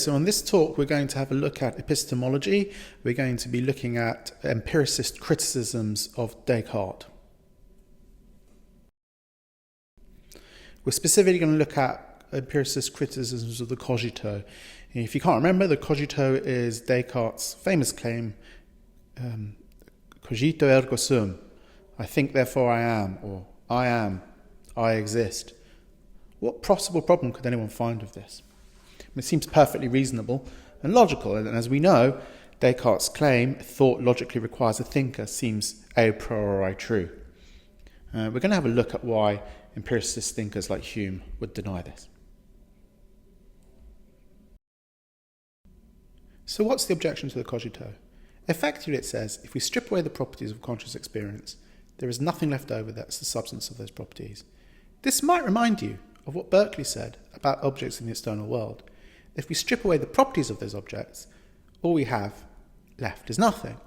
so on this talk we're going to have a look at epistemology. We're going to be looking at empiricist criticisms of Descartes. We're specifically going to look at empiricist criticisms of the cogito. If you can't remember, the cogito is Descartes' famous claim, cogito ergo sum, I think therefore I am, or I am, I exist. What possible problem could anyone find with this? It seems perfectly reasonable and logical, and as we know, Descartes' claim, thought logically requires a thinker, seems a priori true. We're going to have a look at why empiricist thinkers like Hume would deny this. So what's the objection to the cogito? Effectively it says, if we strip away the properties of conscious experience, there is nothing left over that's the substance of those properties. This might remind you of what Berkeley said about objects in the external world. If we strip away the properties of those objects, all we have left is nothing.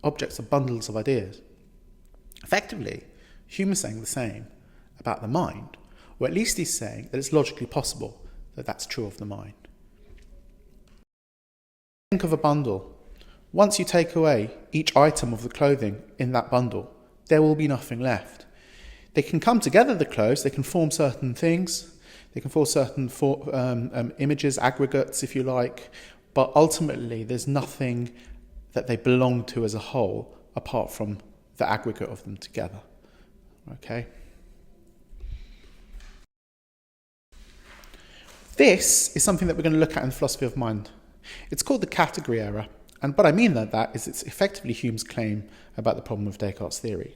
Objects are bundles of ideas. Effectively, Hume is saying the same about the mind, or at least he's saying that it's logically possible that that's true of the mind. Think of a bundle. Once you take away each item of the clothing in that bundle, there will be nothing left. They can come together, the clothes, they can form certain things, they can form certain images, aggregates if you like, but ultimately there's nothing that they belong to as a whole apart from the aggregate of them together. Okay? This is something that we're going to look at in philosophy of mind. It's called the category error, and what I mean by that is it's effectively Hume's claim about the problem of Descartes' theory.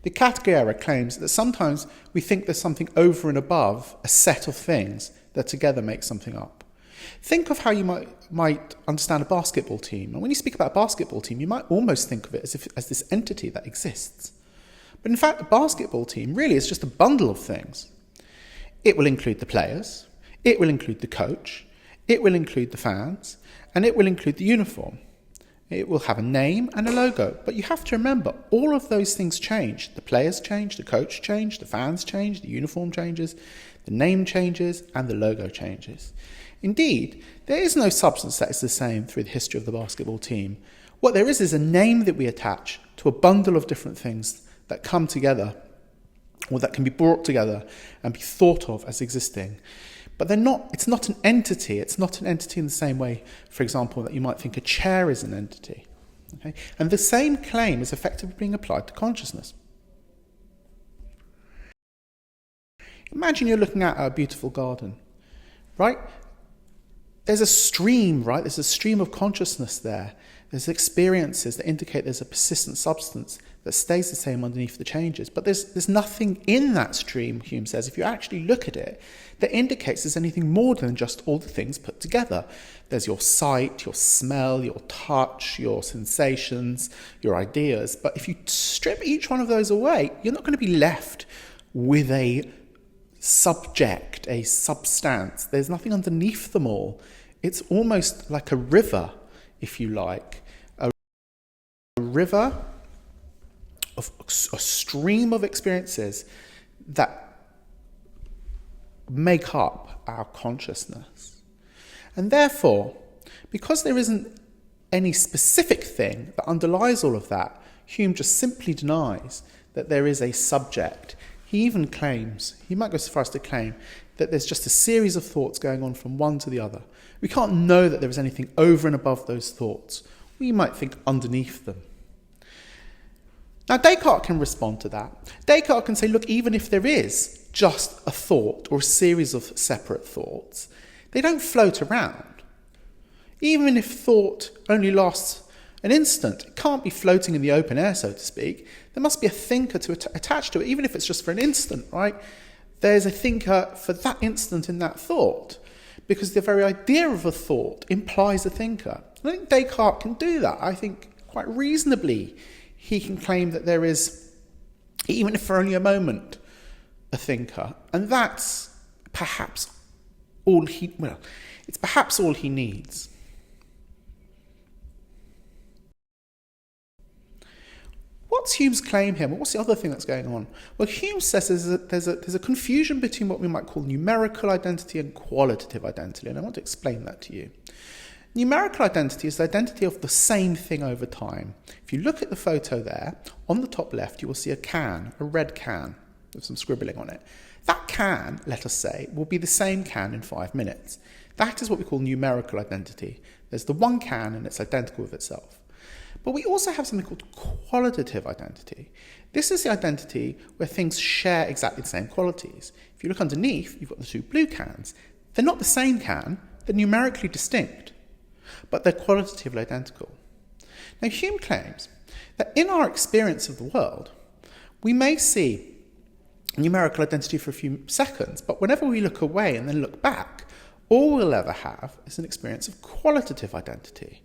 The category error claims that sometimes we think there's something over and above a set of things that together make something up. Think of how you might understand a basketball team. And when you speak about a basketball team, you might almost think of it as this entity that exists. But in fact, a basketball team really is just a bundle of things. It will include the players, it will include the coach, it will include the fans, and it will include the uniform. It will have a name and a logo. But you have to remember, all of those things change. The players change, the coach change, the fans change, the uniform changes, the name changes, and the logo changes. Indeed, there is no substance that is the same through the history of the basketball team. What there is a name that we attach to a bundle of different things that come together, or that can be brought together and be thought of as existing. But it's not an entity. It's not an entity in the same way, for example, that you might think a chair is an entity. Okay? And the same claim is effectively being applied to consciousness. Imagine you're looking at a beautiful garden, right? There's a stream, right? There's a stream of consciousness there. There's experiences that indicate there's a persistent substance that stays the same underneath the changes. But there's nothing in that stream, Hume says, if you actually look at it, that indicates there's anything more than just all the things put together. There's your sight, your smell, your touch, your sensations, your ideas. But if you strip each one of those away, you're not going to be left with a subject, a substance. There's nothing underneath them all. It's almost like a river, if you like. A river of a stream of experiences that make up our consciousness. And therefore, because there isn't any specific thing that underlies all of that, Hume just simply denies that there is a subject. He even claims, he might go so far as to claim, that there's just a series of thoughts going on from one to the other. We can't know that there is anything over and above those thoughts. We might think underneath them. Now, Descartes can respond to that. Descartes can say, look, even if there is just a thought or a series of separate thoughts, they don't float around. Even if thought only lasts an instant, it can't be floating in the open air, so to speak. There must be a thinker to attach to it, even if it's just for an instant, right? There's a thinker for that instant in that thought, because the very idea of a thought implies a thinker. I think Descartes can do that. I think quite reasonably he can claim that there is, even if for only a moment, a thinker. And that's perhaps all it's perhaps all he needs. what's Hume's claim here? What's the other thing that's going on? Well, Hume says there's a confusion between what we might call numerical identity and qualitative identity, and I want to explain that to you. Numerical identity is the identity of the same thing over time. If you look at the photo there, on the top left, you will see a can, a red can, with some scribbling on it. That can, let us say, will be the same can in 5 minutes. That is what we call numerical identity. There's the one can and it's identical with itself. But we also have something called qualitative identity. This is the identity where things share exactly the same qualities. If you look underneath, you've got the two blue cans. They're not the same can, they're numerically distinct, but they're qualitatively identical. Now, Hume claims that in our experience of the world, we may see numerical identity for a few seconds, but whenever we look away and then look back, all we'll ever have is an experience of qualitative identity.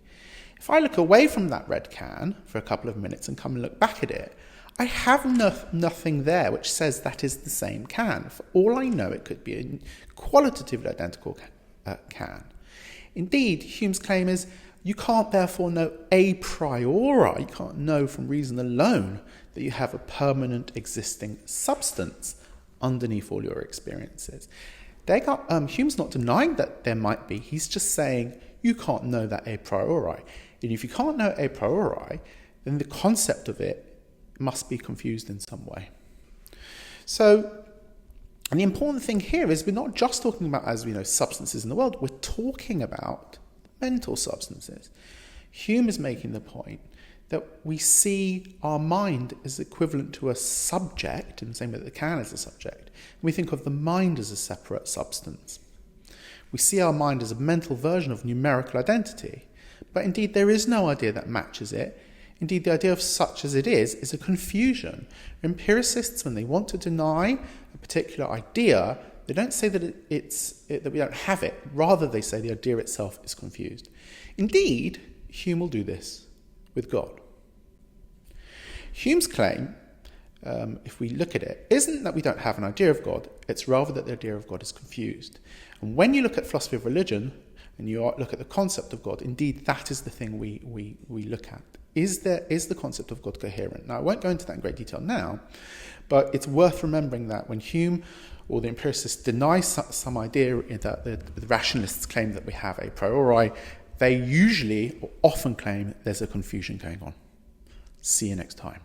If I look away from that red can for a couple of minutes and come and look back at it, I have nothing there which says that is the same can. For all I know, it could be a qualitatively identical can. Indeed, Hume's claim is you can't therefore know a priori, you can't know from reason alone that you have a permanent existing substance underneath all your experiences. Hume's not denying that there might be, he's just saying you can't know that a priori. And if you can't know a priori, then the concept of it must be confused in some way. So, and the important thing here is we're not just talking about, as we know, substances in the world, we're talking about mental substances. Hume is making the point that we see our mind as equivalent to a subject, in the same way that the can is a subject. And we think of the mind as a separate substance. We see our mind as a mental version of numerical identity, but indeed there is no idea that matches it. Indeed, the idea of such as it is a confusion. Empiricists, when they want to deny a particular idea, they don't say that that we don't have it. Rather, they say the idea itself is confused. Indeed, Hume will do this with God. Hume's claim, if we look at it, isn't that we don't have an idea of God, it's rather that the idea of God is confused. And when you look at philosophy of religion, and you look at the concept of God, indeed that is the thing we look at. Is the concept of God coherent? Now, I won't go into that in great detail now, but it's worth remembering that when Hume or the empiricists deny some idea that the rationalists claim that we have a priori, they usually or often claim there's a confusion going on. See you next time.